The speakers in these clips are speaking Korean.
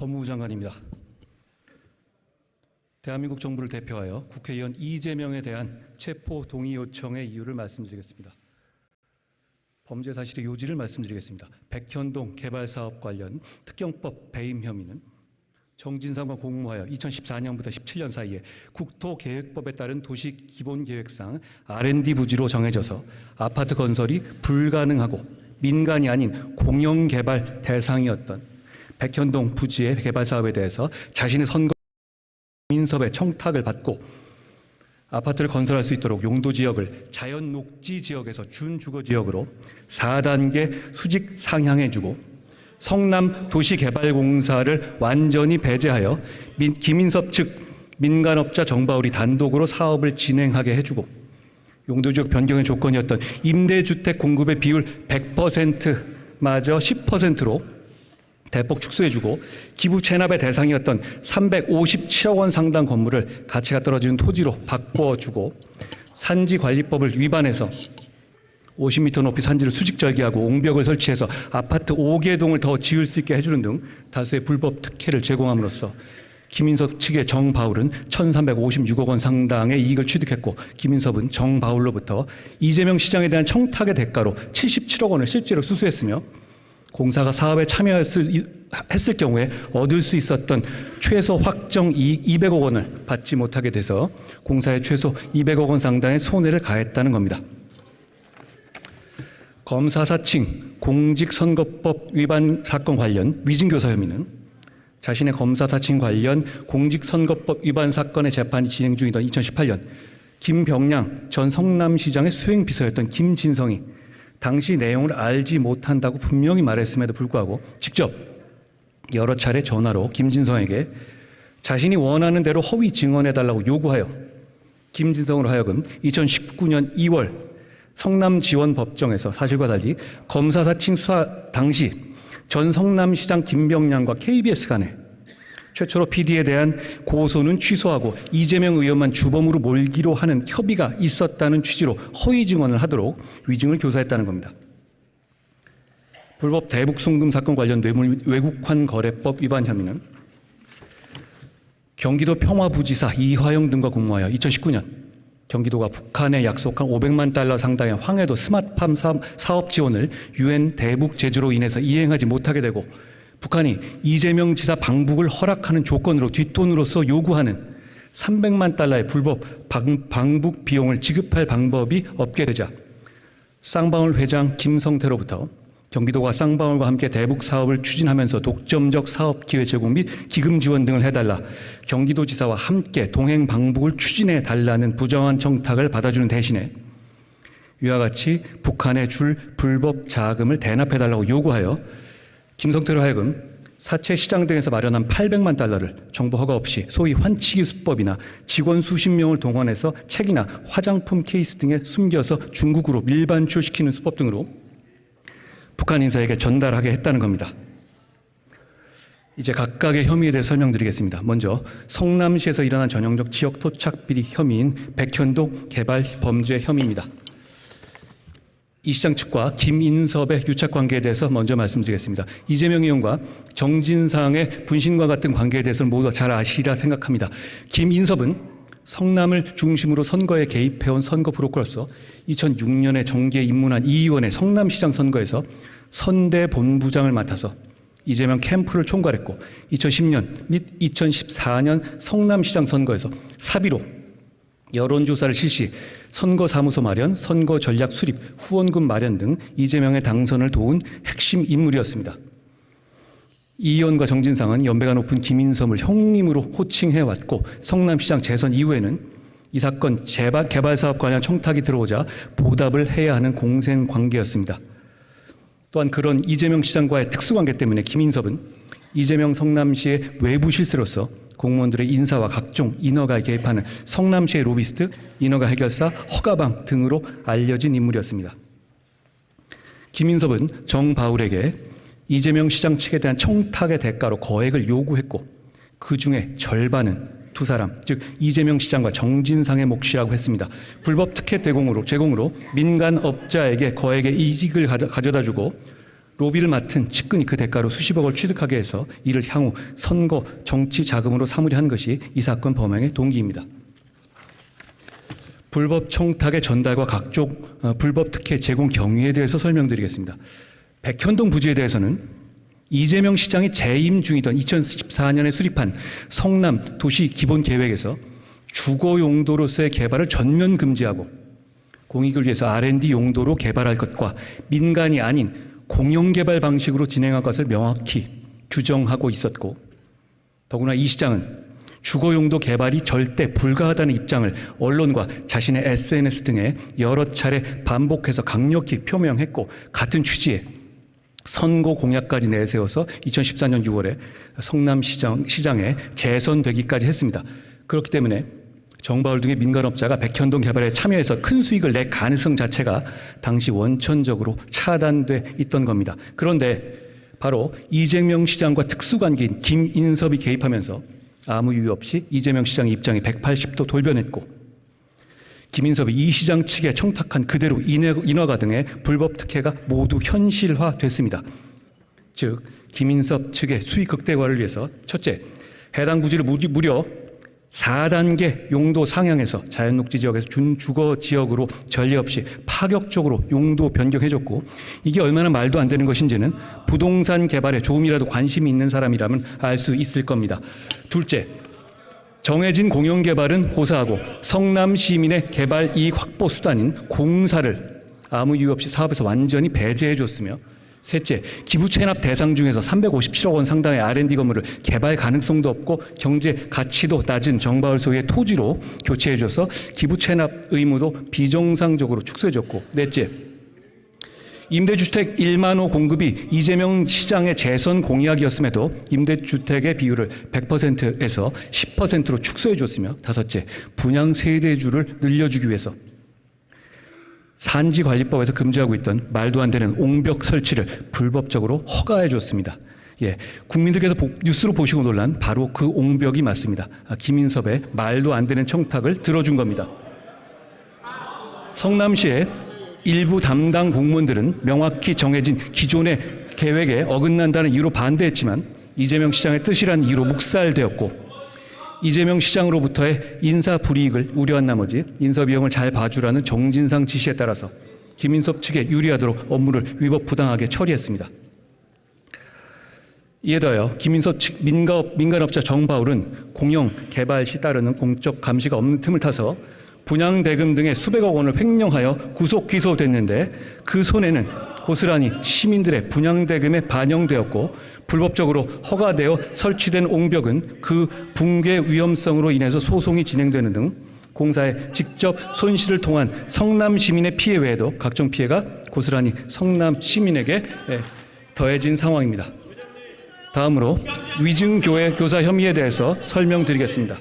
법무부 장관입니다. 대한민국 정부를 대표하여 국회의원 이재명에 대한 체포 동의 요청의 이유를 말씀드리겠습니다. 범죄 사실의 요지를 말씀드리겠습니다. 백현동 개발사업 관련 특경법 배임 혐의는 정진상과 공모하여 2014년부터 17년 사이에 국토계획법에 따른 도시기본계획상 R&D 부지로 정해져서 아파트 건설이 불가능하고 민간이 아닌 공영개발 대상이었던 백현동 부지의 개발 사업에 대해서 자신의 선거 민섭의 청탁을 받고 아파트를 건설할 수 있도록 용도지역을 자연녹지지역에서 준주거지역으로 4단계 수직 상향해주고 성남도시개발공사를 완전히 배제하여 김인섭 측 민간업자 정바울이 단독으로 사업을 진행하게 해주고 용도지역 변경의 조건이었던 임대주택 공급의 비율 100%마저 10%로 대폭 축소해주고 기부 체납의 대상이었던 357억 원 상당 건물을 가치가 떨어지는 토지로 바꿔주고 산지관리법을 위반해서 50m 높이 산지를 수직절개하고 옹벽을 설치해서 아파트 5개 동을 더 지을 수 있게 해주는 등 다수의 불법 특혜를 제공함으로써 김인섭 측의 정바울은 1,356억 원 상당의 이익을 취득했고 김인섭은 정바울로부터 이재명 시장에 대한 청탁의 대가로 77억 원을 실제로 수수했으며 공사가 사업에 참여했을 경우에 얻을 수 있었던 최소 확정 이익 200억 원을 받지 못하게 돼서 공사에 최소 200억 원 상당의 손해를 가했다는 겁니다. 검사 사칭 공직선거법 위반 사건 관련 위증교사 혐의는 자신의 검사 사칭 관련 공직선거법 위반 사건의 재판이 진행 중이던 2018년 김병량 전 성남시장의 수행비서였던 김진성이 당시 내용을 알지 못한다고 분명히 말했음에도 불구하고 직접 여러 차례 전화로 김진성에게 자신이 원하는 대로 허위 증언해달라고 요구하여 김진성으로 하여금 2019년 2월 성남지원법정에서 사실과 달리 검사 사칭 수사 당시 전 성남시장 김병량과 KBS 간에 최초로 PD에 대한 고소는 취소하고 이재명 의원만 주범으로 몰기로 하는 협의가 있었다는 취지로 허위 증언을 하도록 위증을 교사했다는 겁니다. 불법 대북 송금 사건 관련 뇌물 외국환 거래법 위반 혐의는 경기도 평화부지사 이화영 등과 공모하여 2019년 경기도가 북한에 약속한 500만 달러 상당의 황해도 스마트팜 사업 지원을 UN 대북 제재로 인해서 이행하지 못하게 되고 북한이 이재명 지사 방북을 허락하는 조건으로 뒷돈으로서 요구하는 300만 달러의 불법 방북 비용을 지급할 방법이 없게 되자 쌍방울 회장 김성태로부터 경기도가 쌍방울과 함께 대북 사업을 추진하면서 독점적 사업 기회 제공 및 기금 지원 등을 해달라 경기도지사와 함께 동행 방북을 추진해 달라는 부정한 청탁을 받아주는 대신에 이와 같이 북한에 줄 불법 자금을 대납해달라고 요구하여 김성태로 하여금 사채 시장 등에서 마련한 800만 달러를 정부 허가 없이 소위 환치기 수법이나 직원 수십 명을 동원해서 책이나 화장품 케이스 등에 숨겨서 중국으로 밀반출시키는 수법 등으로 북한 인사에게 전달하게 했다는 겁니다. 이제 각각의 혐의에 대해 설명드리겠습니다. 먼저 성남시에서 일어난 전형적 지역 토착 비리 혐의인 백현동 개발 범죄 혐의입니다. 이 시장 측과 김인섭의 유착 관계에 대해서 먼저 말씀드리겠습니다. 이재명 의원과 정진상의 분신과 같은 관계에 대해서는 모두 잘 아시리라 생각합니다. 김인섭은 성남을 중심으로 선거에 개입해온 선거 브로커로서 2006년에 정계에 입문한 이 의원의 성남시장 선거에서 선대본부장을 맡아서 이재명 캠프를 총괄했고 2010년 및 2014년 성남시장 선거에서 사비로 여론조사를 실시, 선거사무소 마련, 선거 전략 수립, 후원금 마련 등 이재명의 당선을 도운 핵심 인물이었습니다. 이 의원과 정진상은 연배가 높은 김인섭을 형님으로 호칭해왔고 성남시장 재선 이후에는 이 사건 개발사업 관련 청탁이 들어오자 보답을 해야 하는 공생관계였습니다. 또한 그런 이재명 시장과의 특수관계 때문에 김인섭은 이재명 성남시의 외부 실세로서 공무원들의 인사와 각종 인허가에 개입하는 성남시의 로비스트, 인허가 해결사, 허가방 등으로 알려진 인물이었습니다. 김인섭은 정바울에게 이재명 시장 측에 대한 청탁의 대가로 거액을 요구했고 그 중에 절반은 두 사람, 즉 이재명 시장과 정진상의 몫이라고 했습니다. 불법 특혜 제공으로 민간업자에게 거액의 이익을 가져다주고 로비를 맡은 측근이 그 대가로 수십억을 취득하게 해서 이를 향후 선거 정치 자금으로 삼으려 한 것이 이 사건 범행의 동기입니다. 불법 청탁의 전달과 각종 불법 특혜 제공 경위에 대해서 설명드리겠습니다. 백현동 부지에 대해서는 이재명 시장이 재임 중이던 2014년에 수립한 성남 도시 기본 계획에서 주거 용도로서의 개발을 전면 금지하고 공익을 위해서 R&D 용도로 개발할 것과 민간이 아닌 공영 개발 방식으로 진행할 것을 명확히 규정하고 있었고, 더구나 이 시장은 주거 용도 개발이 절대 불가하다는 입장을 언론과 자신의 SNS 등에 여러 차례 반복해서 강력히 표명했고, 같은 취지에 선거 공약까지 내세워서 2014년 6월에 성남시장에 재선되기까지 했습니다. 그렇기 때문에 정바울 등의 민간업자가 백현동 개발에 참여해서 큰 수익을 낼 가능성 자체가 당시 원천적으로 차단돼 있던 겁니다. 그런데 바로 이재명 시장과 특수관계인 김인섭이 개입하면서 아무 이유 없이 이재명 시장의 입장이 180도 돌변했고, 김인섭이 이 시장 측에 청탁한 그대로 인허가 등의 불법 특혜가 모두 현실화됐습니다. 즉, 김인섭 측의 수익 극대화를 위해서 첫째, 해당 부지를 무려 4단계 용도 상향해서 자연녹지 지역에서 준주거 지역으로 전례 없이 파격적으로 용도 변경해줬고, 이게 얼마나 말도 안 되는 것인지는 부동산 개발에 조금이라도 관심이 있는 사람이라면 알 수 있을 겁니다. 둘째, 정해진 공영개발은 고사하고 성남 시민의 개발 이익 확보 수단인 공사를 아무 이유 없이 사업에서 완전히 배제해줬으며, 셋째, 기부 체납 대상 중에서 357억 원 상당의 R&D 건물을 개발 가능성도 없고 경제 가치도 낮은 정바울 소유의 토지로 교체해줘서 기부 체납 의무도 비정상적으로 축소해줬고, 넷째, 임대주택 1만 호 공급이 이재명 시장의 재선 공약이었음에도 임대주택의 비율을 100%에서 10%로 축소해줬으며, 다섯째, 분양 세대주를 늘려주기 위해서 산지관리법에서 금지하고 있던 말도 안 되는 옹벽 설치를 불법적으로 허가해 줬습니다. 국민들께서 뉴스로 보시고 놀란 바로 그 옹벽이 맞습니다. 김인섭의 말도 안 되는 청탁을 들어준 겁니다. 성남시의 일부 담당 공무원들은 명확히 정해진 기존의 계획에 어긋난다는 이유로 반대했지만 이재명 시장의 뜻이란 이유로 묵살되었고, 이재명 시장으로부터의 인사 불이익을 우려한 나머지 인사 비용을 잘 봐주라는 정진상 지시에 따라서 김인섭 측에 유리하도록 업무를 위법 부당하게 처리했습니다. 이에 더하여 김인섭 측 민간업자 정바울은 공영 개발 시 따르는 공적 감시가 없는 틈을 타서 분양대금 등의 수백억 원을 횡령하여 구속 기소됐는데, 그 손해는 고스란히 시민들의 분양대금에 반영되었고, 불법적으로 허가되어 설치된 옹벽은 그 붕괴 위험성으로 인해서 소송이 진행되는 등 공사에 직접 손실을 통한 성남 시민의 피해 외에도 각종 피해가 고스란히 성남 시민에게 더해진 상황입니다. 다음으로 위증교회 교사 혐의에 대해서 설명드리겠습니다.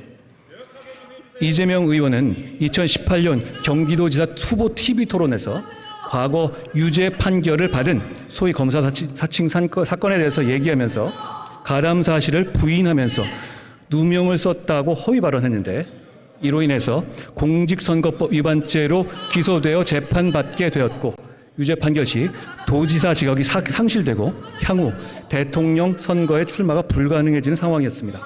이재명 의원은 2018년 경기도지사 후보 TV 토론에서 과거 유죄 판결을 받은 소위 검사 사칭 사건에 대해서 얘기하면서 가담 사실을 부인하면서 누명을 썼다고 허위 발언했는데, 이로 인해서 공직선거법 위반죄로 기소되어 재판받게 되었고, 유죄 판결 시 도지사 직업이 상실되고 향후 대통령 선거에 출마가 불가능해지는 상황이었습니다.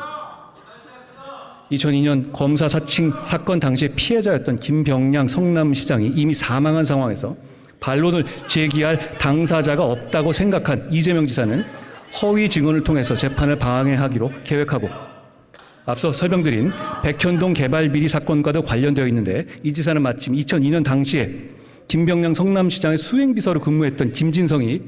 2002년 검사 사칭 사건 당시에 피해자였던 김병량 성남시장이 이미 사망한 상황에서 반론을 제기할 당사자가 없다고 생각한 이재명 지사는 허위 증언을 통해서 재판을 방해하기로 계획하고, 앞서 설명드린 백현동 개발 비리 사건과도 관련되어 있는데, 이 지사는 마침 2002년 당시에 김병량 성남시장의 수행비서로 근무했던 김인섭이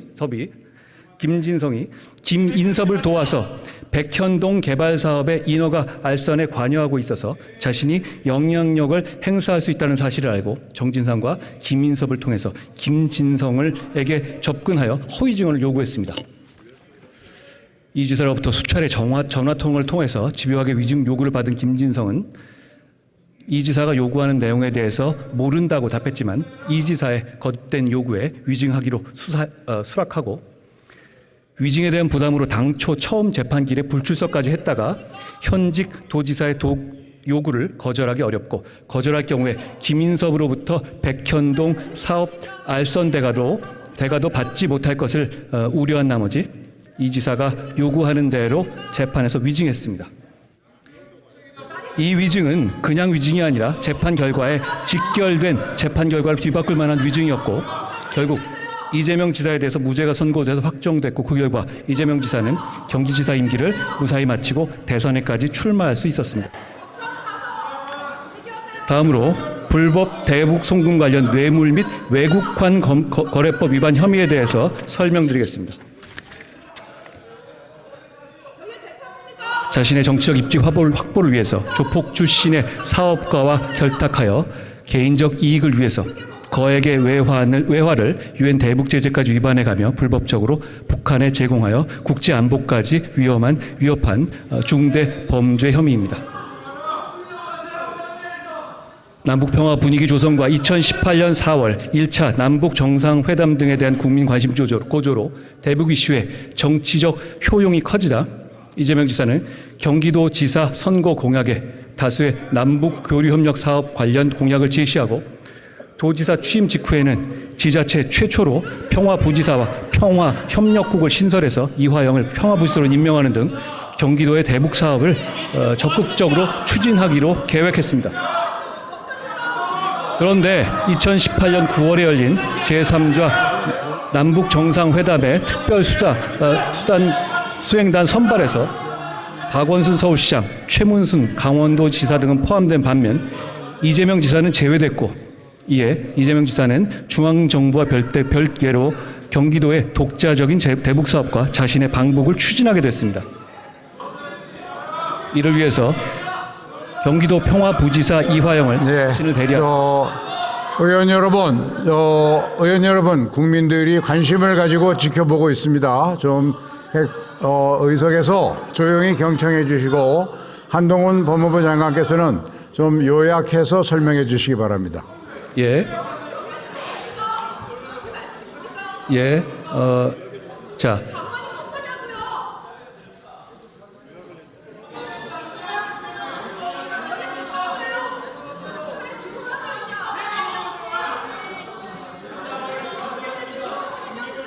김인섭을 도와서 백현동 개발 사업의 인허가 알선에 관여하고 있어서 자신이 영향력을 행사할 수 있다는 사실을 알고 정진상과 김인섭을 통해서 김진성에게 접근하여 허위 증언을 요구했습니다. 이 지사로부터 수차례 전화 통화를 통해서 집요하게 위증 요구를 받은 김진성은 이 지사가 요구하는 내용에 대해서 모른다고 답했지만, 이 지사의 거듭된 요구에 위증하기로 수락하고, 위증에 대한 부담으로 당초 처음 재판길에 불출석까지 했다가 현직 도지사의 요구를 거절하기 어렵고, 거절할 경우에 김인섭으로부터 백현동 사업 알선 대가로 대가도 받지 못할 것을 우려한 나머지 이 지사가 요구하는 대로 재판에서 위증했습니다. 이 위증은 그냥 위증이 아니라 재판 결과에 직결된 재판 결과를 뒤바꿀 만한 위증이었고 결국 이재명 지사에 대해서 무죄가 선고돼서 확정됐고 그 결과 이재명 지사는 경기지사 임기를 무사히 마치고 대선에까지 출마할 수 있었습니다. 다음으로 불법 대북 송금 관련 뇌물 및 외국환 거래법 위반 혐의에 대해서 설명드리겠습니다. 자신의 정치적 입지 확보를 위해서 조폭 출신의 사업가와 결탁하여 개인적 이익을 위해서 거액의 외화를 유엔 대북 제재까지 위반해가며 불법적으로 북한에 제공하여 국제 안보까지 위협한 중대 범죄 혐의입니다. 남북평화 분위기 조성과 2018년 4월 1차 남북 정상회담 등에 대한 국민 관심 고조로 대북 이슈의 정치적 효용이 커지자 이재명 지사는 경기도 지사 선거 공약에 다수의 남북 교류 협력 사업 관련 공약을 제시하고 도지사 취임 직후에는 지자체 최초로 평화부지사와 평화협력국을 신설해서 이화영을 평화부지사로 임명하는 등 경기도의 대북 사업을 적극적으로 추진하기로 계획했습니다. 그런데 2018년 9월에 열린 제3자 남북 정상회담의 특별 수행단 선발에서 박원순 서울시장, 최문순 강원도지사 등은 포함된 반면 이재명 지사는 제외됐고 이에 이재명 지사는 중앙정부와 별개로 경기도의 독자적인 대북 사업과 자신의 방북을 추진하게 됐습니다. 이를 위해서 경기도 평화부지사 이화영을 신을 대리하고 의원 여러분, 국민들이 관심을 가지고 지켜보고 있습니다. 좀 의석에서 조용히 경청해 주시고 한동훈 법무부 장관께서는 좀 요약해서 설명해 주시기 바랍니다. 자.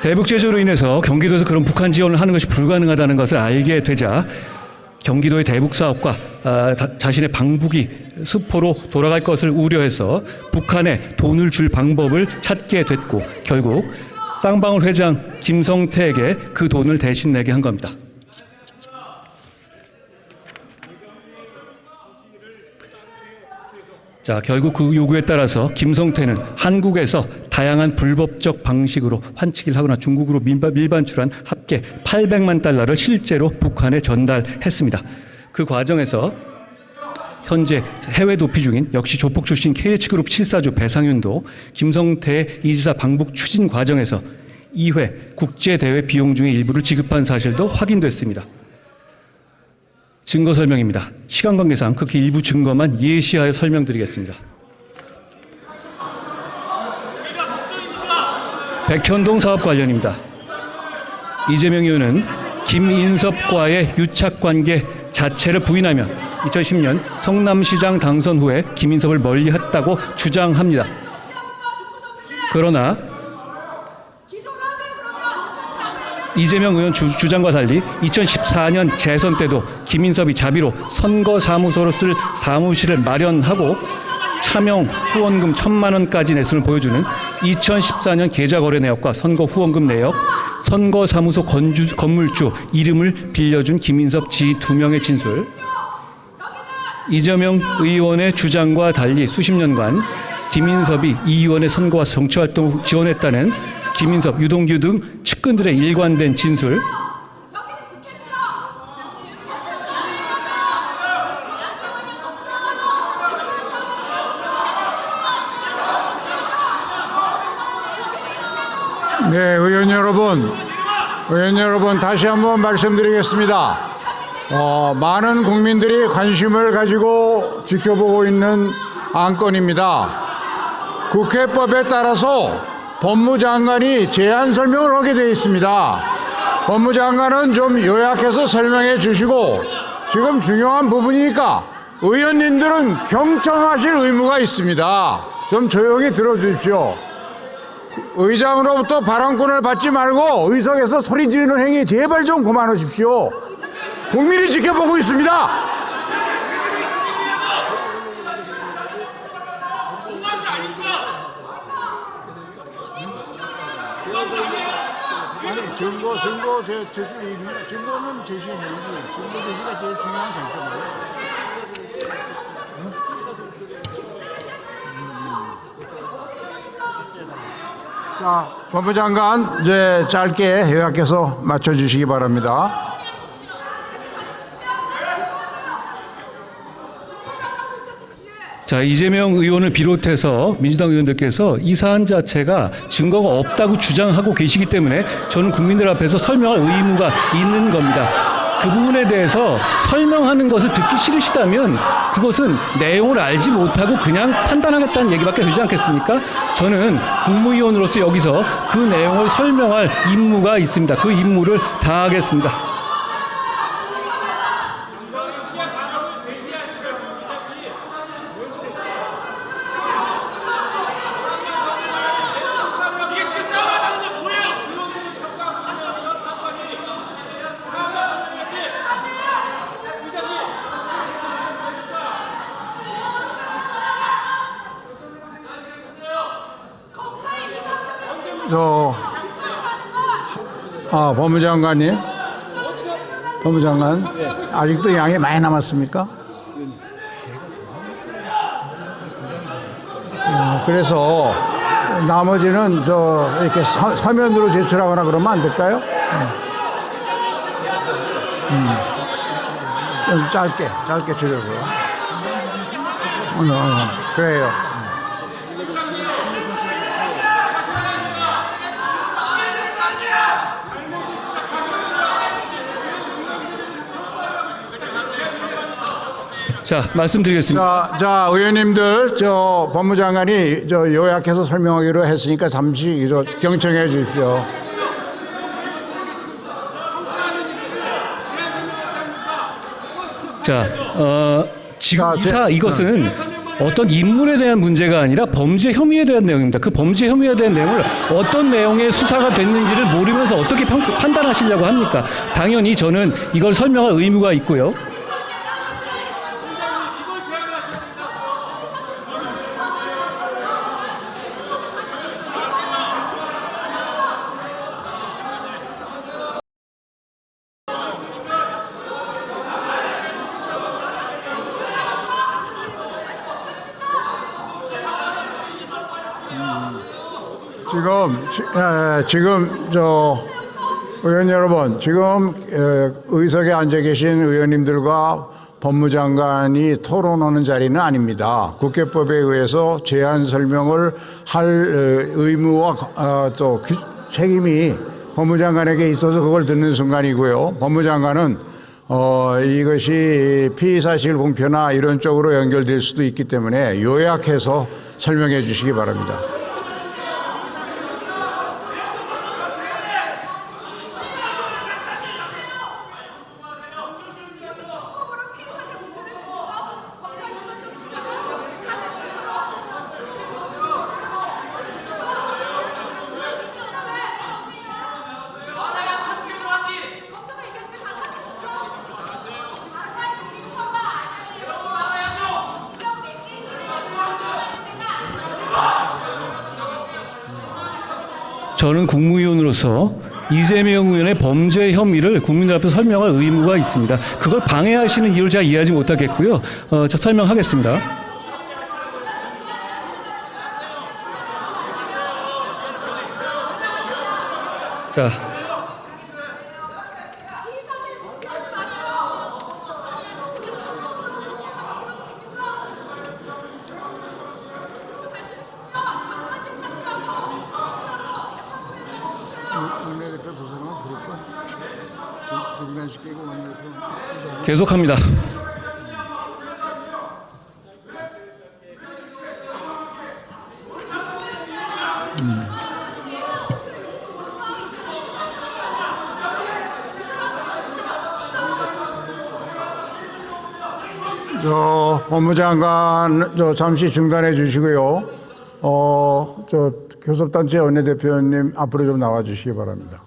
대북 제재로 인해서 경기도에서 그런 북한 지원을 하는 것이 불가능하다는 것을 알게 되자 경기도의 대북 사업과 자신의 방북이 수포로 돌아갈 것을 우려해서 북한에 돈을 줄 방법을 찾게 됐고 결국 쌍방울 회장 김성태에게 그 돈을 대신 내게 한 겁니다. 자, 결국 그 요구에 따라서 김성태는 한국에서 다양한 불법적 방식으로 환치기를 하거나 중국으로 밀반출한 합계 800만 달러를 실제로 북한에 전달했습니다. 그 과정에서 현재 해외 도피 중인 역시 조폭 출신 KH그룹 7사주 배상윤도 김성태의 이지사 방북 추진 과정에서 2회 국제대회 비용 중의 일부를 지급한 사실도 확인됐습니다. 증거 설명입니다. 시간 관계상 극히 일부 증거만 예시하여 설명드리겠습니다. 백현동 사업 관련입니다. 이재명 의원은 김인섭과의 유착관계 자체를 부인하며 2010년 성남시장 당선 후에 김인섭을 멀리했다고 주장합니다. 그러나 이재명 의원 주장과 달리 2014년 재선 때도 김인섭이 자비로 선거사무소로 쓸 사무실을 마련하고 차명 후원금 1,000만 원까지 냈음을 보여주는 2014년 계좌거래 내역과 선거 후원금 내역, 선거사무소 건물주 이름을 빌려준 김인섭 지 2명의 진술, 이재명 의원의 주장과 달리 수십 년간 김인섭이 이 의원의 선거와 정치활동을 지원했다는 김인섭, 유동규 등 측근들의 일관된 진술, 네, 의원 여러분 다시 한번 말씀드리겠습니다. 많은 국민들이 관심을 가지고 지켜보고 있는 안건입니다. 국회법에 따라서 법무장관이 제안 설명을 하게 되어 있습니다. 법무장관은 좀 요약해서 설명해 주시고 지금 중요한 부분이니까 의원님들은 경청하실 의무가 있습니다. 좀 조용히 들어주십시오. 의장으로부터 발언권을 받지 말고 의석에서 소리 지르는 행위 제발 좀 그만하십시오. 국민이 지켜보고 있습니다. 증거는 제시해야지. 증거 제시가 제일 중요한 관점이에요. 자, 법무장관 이제 짧게 요약해서 맞춰주시기 바랍니다. 자, 이재명 의원을 비롯해서 민주당 의원들께서 이 사안 자체가 증거가 없다고 주장하고 계시기 때문에 저는 국민들 앞에서 설명할 의무가 있는 겁니다. 그 부분에 대해서 설명하는 것을 듣기 싫으시다면 그것은 내용을 알지 못하고 그냥 판단하겠다는 얘기밖에 되지 않겠습니까? 저는 국무위원으로서 여기서 그 내용을 설명할 임무가 있습니다. 그 임무를 다하겠습니다. 법무장관님, 법무장관, 아직도 양이 많이 남았습니까? 그래서 나머지는 이렇게 서면으로 제출하거나 그러면 안 될까요? 좀 짧게 주려고요. 그래요. 자, 말씀드리겠습니다. 자, 의원님들, 법무장관이 요약해서 설명하기로 했으니까 잠시 경청해 주십시오. 자, 지금 이것은 어떤 인물에 대한 문제가 아니라 범죄 혐의에 대한 내용입니다. 그 범죄 혐의에 대한 내용을 어떤 내용의 수사가 됐는지를 모르면서 어떻게 판단하시려고 합니까? 당연히 저는 이걸 설명할 의무가 있고요. 지금 의원 여러분, 지금 의석에 앉아 계신 의원님들과 법무장관이 토론하는 자리는 아닙니다. 국회법에 의해서 제안 설명을 할 의무와 또 책임이 법무장관에게 있어서 그걸 듣는 순간이고요. 법무장관은 이것이 피의사실 공표나 이런 쪽으로 연결될 수도 있기 때문에 요약해서 설명해 주시기 바랍니다. 저는 국무위원으로서 이재명 의원의 범죄 혐의를 국민들 앞에 설명할 의무가 있습니다. 그걸 방해하시는 이유를 제가 이해하지 못하겠고요. 저 설명하겠습니다. 자, 계속합니다. 법무장관 잠시 중단해 주시고요. 교섭단체 원내대표님 앞으로 좀 나와주시기 바랍니다.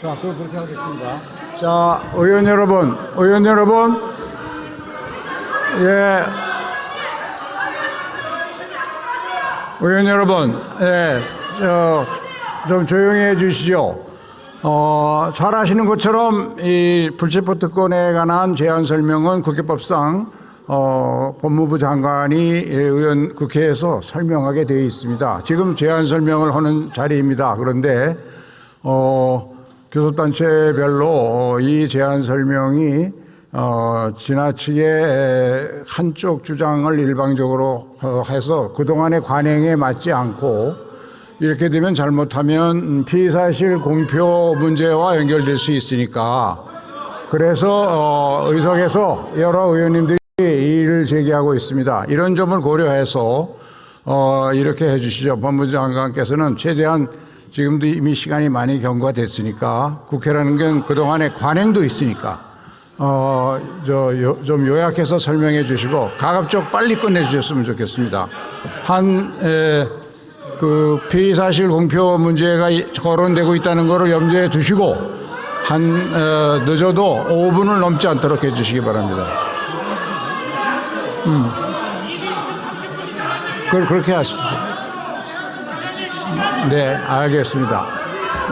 자, 그럼 그렇게 하겠습니다. 자, 의원 여러분, 예, 의원 여러분, 예, 좀 조용히 해주시죠. 잘 아시는 것처럼 이 불체포 특권에 관한 제안 설명은 국회법상 법무부 장관이 국회에서 설명하게 되어 있습니다. 지금 제안 설명을 하는 자리입니다. 그런데 교섭단체별로 이 제안 설명이 지나치게 한쪽 주장을 일방적으로 해서 그동안의 관행에 맞지 않고 이렇게 되면 잘못하면 피의사실 공표 문제와 연결될 수 있으니까 그래서 의석에서 여러 의원님들이 이의를 제기하고 있습니다. 이런 점을 고려해서 이렇게 해주시죠. 법무부 장관께서는 최대한 지금도 이미 시간이 많이 경과됐으니까 국회라는 건 그동안의 관행도 있으니까 좀 요약해서 설명해 주시고 가급적 빨리 끝내 주셨으면 좋겠습니다. 그 피의사실 공표 문제가 거론되고 있다는 것을 염두에 두시고 늦어도 5분을 넘지 않도록 해 주시기 바랍니다. 그렇게 하십시오. 네, 알겠습니다.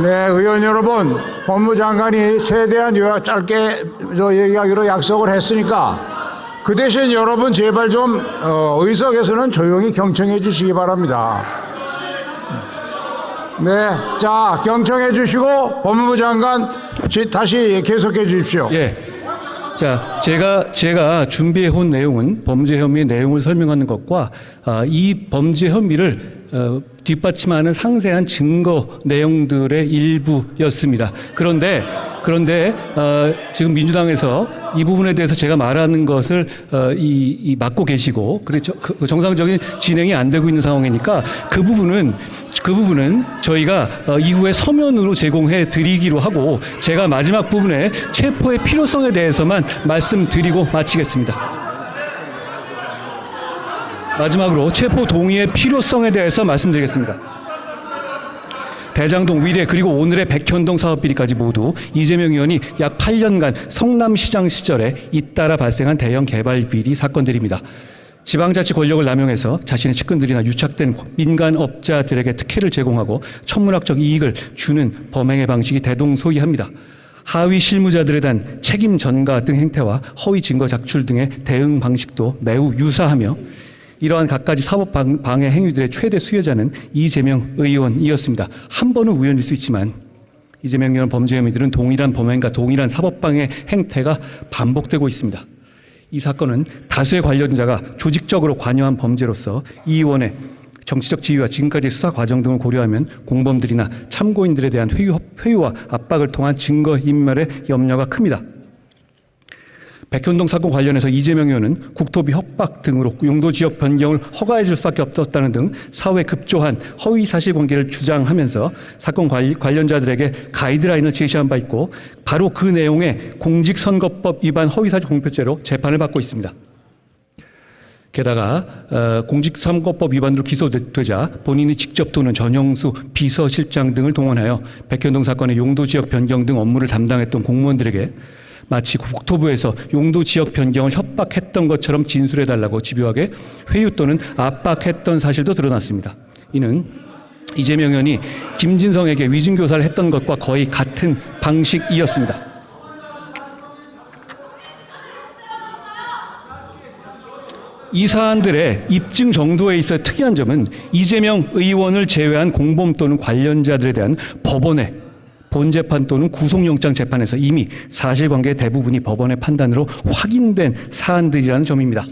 네, 의원 여러분, 법무장관이 최대한 요약 짧게 얘기하기로 약속을 했으니까 그 대신 여러분 제발 좀 의석에서는 조용히 경청해 주시기 바랍니다. 네, 자, 경청해 주시고 법무부 장관 다시 계속해 주십시오. 예. 자, 제가 준비해 온 내용은 범죄 혐의 내용을 설명하는 것과 이 범죄 혐의를 뒷받침하는 상세한 증거 내용들의 일부였습니다. 그런데 지금 민주당에서 이 부분에 대해서 제가 말하는 것을 막고 계시고 그렇죠. 정상적인 진행이 안 되고 있는 상황이니까 그 부분은 저희가 이후에 서면으로 제공해 드리기로 하고 제가 마지막 부분에 체포의 필요성에 대해서만 말씀드리고 마치겠습니다. 마지막으로 체포 동의의 필요성에 대해서 말씀드리겠습니다. 대장동 위례 그리고 오늘의 백현동 사업 비리까지 모두 이재명 의원이 약 8년간 성남시장 시절에 잇따라 발생한 대형 개발 비리 사건들입니다. 지방자치 권력을 남용해서 자신의 측근들이나 유착된 민간업자들에게 특혜를 제공하고 천문학적 이익을 주는 범행의 방식이 대동소이합니다. 하위 실무자들에 대한 책임 전가 등 행태와 허위 증거 작출 등의 대응 방식도 매우 유사하며 이러한 갖가지 사법 방해 행위들의 최대 수혜자는 이재명 의원이었습니다. 한 번은 우연일 수 있지만 이재명 의원 범죄 혐의들은 동일한 범행과 동일한 사법 방해 행태가 반복되고 있습니다. 이 사건은 다수의 관련자가 조직적으로 관여한 범죄로서 이 의원의 정치적 지위와 지금까지의 수사 과정 등을 고려하면 공범들이나 참고인들에 대한 회유와 압박을 통한 증거인멸의 염려가 큽니다. 백현동 사건 관련해서 이재명 의원은 국토비 협박 등으로 용도 지역 변경을 허가해 줄 수밖에 없었다는 등 사회 급조한 허위 사실관계를 주장하면서 사건 관련자들에게 가이드라인을 제시한 바 있고 바로 그 내용의 공직선거법 위반 허위사실 공표죄로 재판을 받고 있습니다. 게다가 공직선거법 위반으로 기소되자 본인이 직접 또는 전영수 비서실장 등을 동원하여 백현동 사건의 용도 지역 변경 등 업무를 담당했던 공무원들에게 마치 국토부에서 용도 지역 변경을 협박했던 것처럼 진술해달라고 집요하게 회유 또는 압박했던 사실도 드러났습니다. 이는 이재명 의원이 김진성에게 위증교사를 했던 것과 거의 같은 방식이었습니다. 이 사안들의 입증 정도에 있어 특이한 점은 이재명 의원을 제외한 공범 또는 관련자들에 대한 법원의 본재판 또는 구속영장 재판에서 이미 사실관계의 대부분이 법원의 판단으로 확인된 사안들이라는 점입니다.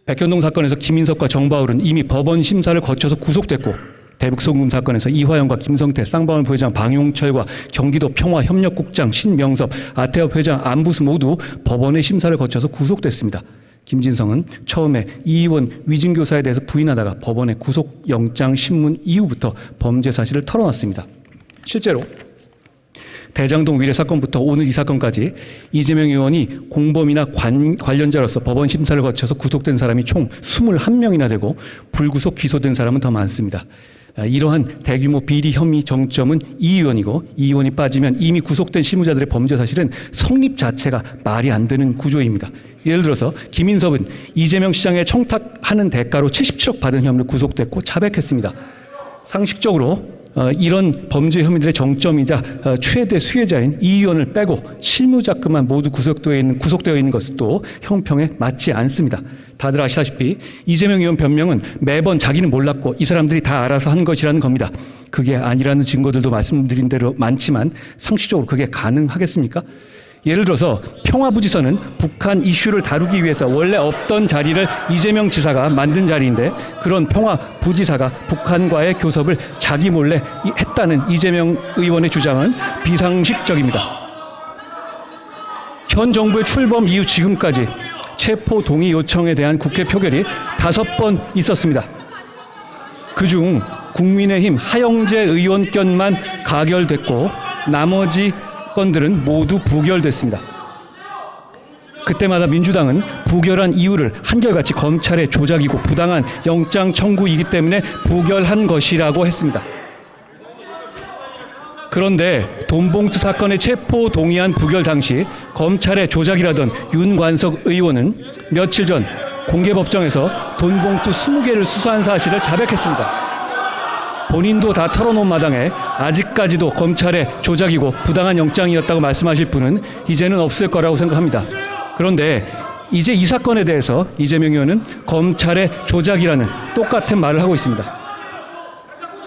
백현동 사건에서 김인석과 정바울은 이미 법원 심사를 거쳐서 구속됐고 대북송금 사건에서 이화영과 김성태, 쌍방울 부회장 방용철과 경기도 평화협력국장 신명섭, 아태업 회장 안부수 모두 법원의 심사를 거쳐서 구속됐습니다. 김진성은 처음에 이 의원 위증교사에 대해서 부인하다가 법원의 구속영장 신문 이후부터 범죄 사실을 털어놨습니다. 실제로 대장동 위례 사건부터 오늘 이 사건까지 이재명 의원이 공범이나 관련자로서 법원 심사를 거쳐서 구속된 사람이 총 21명이나 되고 불구속 기소된 사람은 더 많습니다. 이러한 대규모 비리 혐의 정점은 이 의원이고 이 의원이 빠지면 이미 구속된 실무자들의 범죄 사실은 성립 자체가 말이 안 되는 구조입니다. 예를 들어서 김인섭은 이재명 시장에 청탁하는 대가로 77억 받은 혐의로 구속됐고 자백했습니다. 상식적으로 이런 범죄 혐의들의 정점이자 최대 수혜자인 이 의원을 빼고 실무자급만 모두 구속되어 있는 것도 형평에 맞지 않습니다. 다들 아시다시피 이재명 의원 변명은 매번 자기는 몰랐고 이 사람들이 다 알아서 한 것이라는 겁니다. 그게 아니라는 증거들도 말씀드린 대로 많지만 상식적으로 그게 가능하겠습니까? 예를 들어서 평화부지선은 북한 이슈를 다루기 위해서 원래 없던 자리를 이재명 지사가 만든 자리인데 그런 평화부지사가 북한과의 교섭을 자기 몰래 했다는 이재명 의원의 주장은 비상식적입니다. 현 정부의 출범 이후 지금까지 체포 동의 요청에 대한 국회 표결이 5번 있었습니다. 그중 국민의힘 하영재 의원권만 가결됐고 나머지 건들은 모두 부결됐습니다. 그때마다 민주당은 부결한 이유를 한결같이 검찰의 조작이고 부당한 영장 청구이기 때문에 부결한 것이라고 했습니다. 그런데 돈봉투 사건의 체포 동의안 부결 당시 검찰의 조작이라던 윤관석 의원은 며칠 전 공개법정에서 돈봉투 20개를 수수한 사실을 자백했습니다. 본인도 다 털어놓은 마당에 아직까지도 검찰의 조작이고 부당한 영장이었다고 말씀하실 분은 이제는 없을 거라고 생각합니다. 그런데 이제 이 사건에 대해서 이재명 의원은 검찰의 조작이라는 똑같은 말을 하고 있습니다.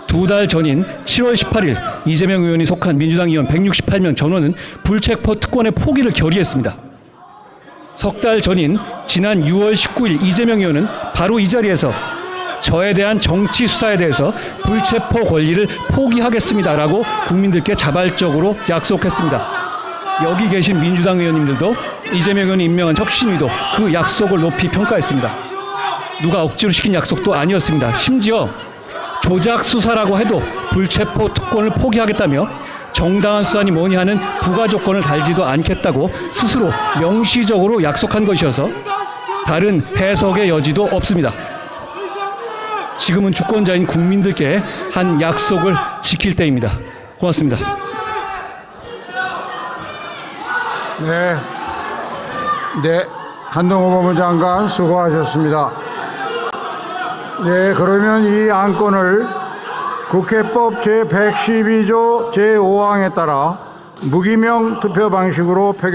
2달 전인 7월 18일 이재명 의원이 속한 민주당 의원 168명 전원은 불체포 특권의 포기를 결의했습니다. 석 달 전인 지난 6월 19일 이재명 의원은 바로 이 자리에서 저에 대한 정치 수사에 대해서 불체포 권리를 포기하겠습니다라고 국민들께 자발적으로 약속했습니다. 여기 계신 민주당 의원님들도 이재명 의원이 임명한 혁신위도 그 약속을 높이 평가했습니다. 누가 억지로 시킨 약속도 아니었습니다. 심지어 조작 수사라고 해도 불체포 특권을 포기하겠다며 정당한 수사니 뭐니 하는 부가 조건을 달지도 않겠다고 스스로 명시적으로 약속한 것이어서 다른 해석의 여지도 없습니다. 지금은 주권자인 국민들께 한 약속을 지킬 때입니다. 고맙습니다. 네. 네. 한동훈 법무장관 수고하셨습니다. 네, 그러면 이 안건을 국회법 제112조 제5항에 따라 무기명 투표 방식으로 표결